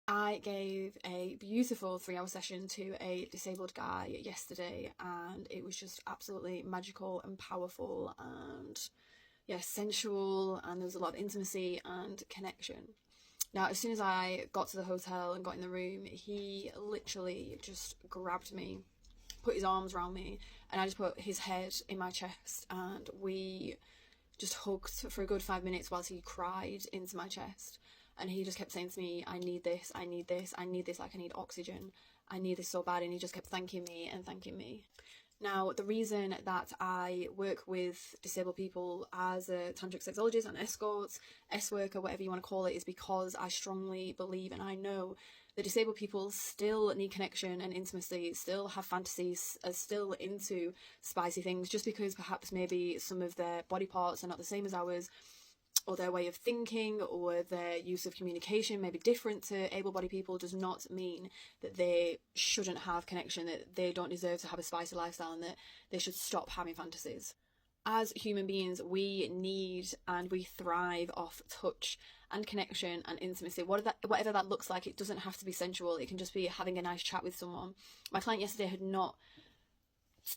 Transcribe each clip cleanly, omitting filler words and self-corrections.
I gave a beautiful 3-hour session to a disabled guy yesterday, and it was just absolutely magical and powerful and, yeah, sensual, and there was a lot of intimacy and connection. Now, as soon as I got to the hotel and got in the room, he literally just grabbed me, put his arms around me, and I just put his head in my chest, and we just hugged for a good 5 minutes whilst he cried into my chest. And he just kept saying to me, I need this, I need this, I need this, like I need oxygen, I need this so bad. And he just kept thanking me and thanking me. Now, the reason that I work with disabled people as a tantric sexologist and escort, S-worker, whatever you want to call it, is because I strongly believe and I know that disabled people still need connection and intimacy, still have fantasies, are still into spicy things, just because perhaps maybe some of their body parts are not the same as ours, or their way of thinking or their use of communication may be different to able-bodied people, does not mean that they shouldn't have connection, that they don't deserve to have a spicy lifestyle, and that they should stop having fantasies. As human beings, we need and we thrive off touch and connection and intimacy. Whatever that looks like, it doesn't have to be sensual. It can just be having a nice chat with someone. My client yesterday had not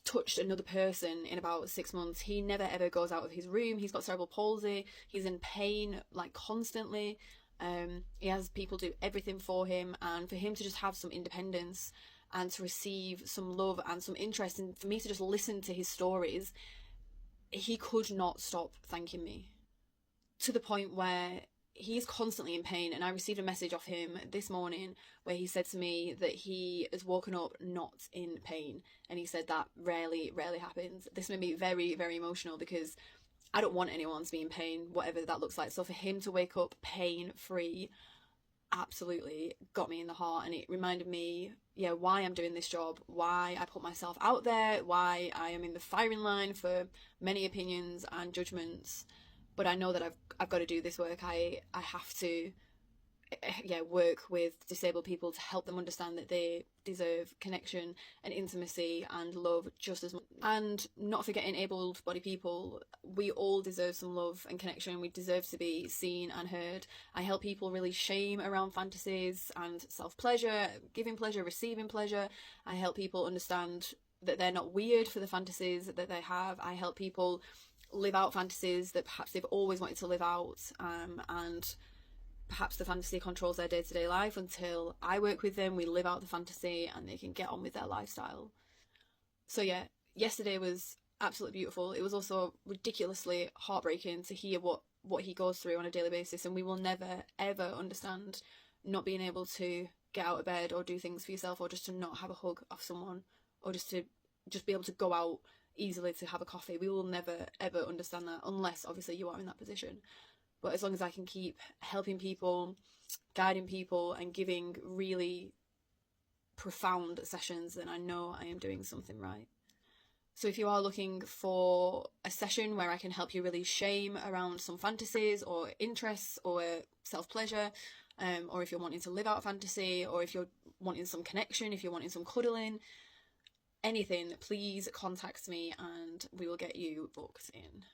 touched another person in about 6 months. He never ever goes out of his room. He's got cerebral palsy. He's in pain like constantly. He has people do everything for him, and for him to just have some independence and to receive some love and some interest, and for me to just listen to his stories, he could not stop thanking me, to the point where he's constantly in pain. And I received a message off him this morning where he said to me that he has woken up not in pain, and he said that rarely happens. This made me very, very emotional, because I don't want anyone to be in pain, whatever that looks like. So for him to wake up pain free absolutely got me in the heart, and it reminded me, yeah, why I'm doing this job, why I put myself out there, why I am in the firing line for many opinions and judgments. But I know that I've got to do this work. I have to, work with disabled people to help them understand that they deserve connection and intimacy and love just as much. And not forgetting able-bodied people, we all deserve some love and connection. We deserve to be seen and heard. I help people release shame around fantasies and self-pleasure, giving pleasure, receiving pleasure. I help people understand that they're not weird for the fantasies that they have. I help people live out fantasies that perhaps they've always wanted to live out, and perhaps the fantasy controls their day-to-day life. Until I work with them, we live out the fantasy and they can get on with their lifestyle. So yeah, yesterday was absolutely beautiful. It was also ridiculously heartbreaking to hear what he goes through on a daily basis, and we will never ever understand not being able to get out of bed or do things for yourself, or just to not have a hug off someone, or just to be able to go out easily to have a coffee. We will never ever understand that, unless obviously you are in that position. But as long as I can keep helping people, guiding people, and giving really profound sessions, then I know I am doing something right. So if you are looking for a session where I can help you release shame around some fantasies or interests or self-pleasure, or if you're wanting to live out fantasy, or if you're wanting some connection, if you're wanting some cuddling, anything, please contact me and we will get you booked in.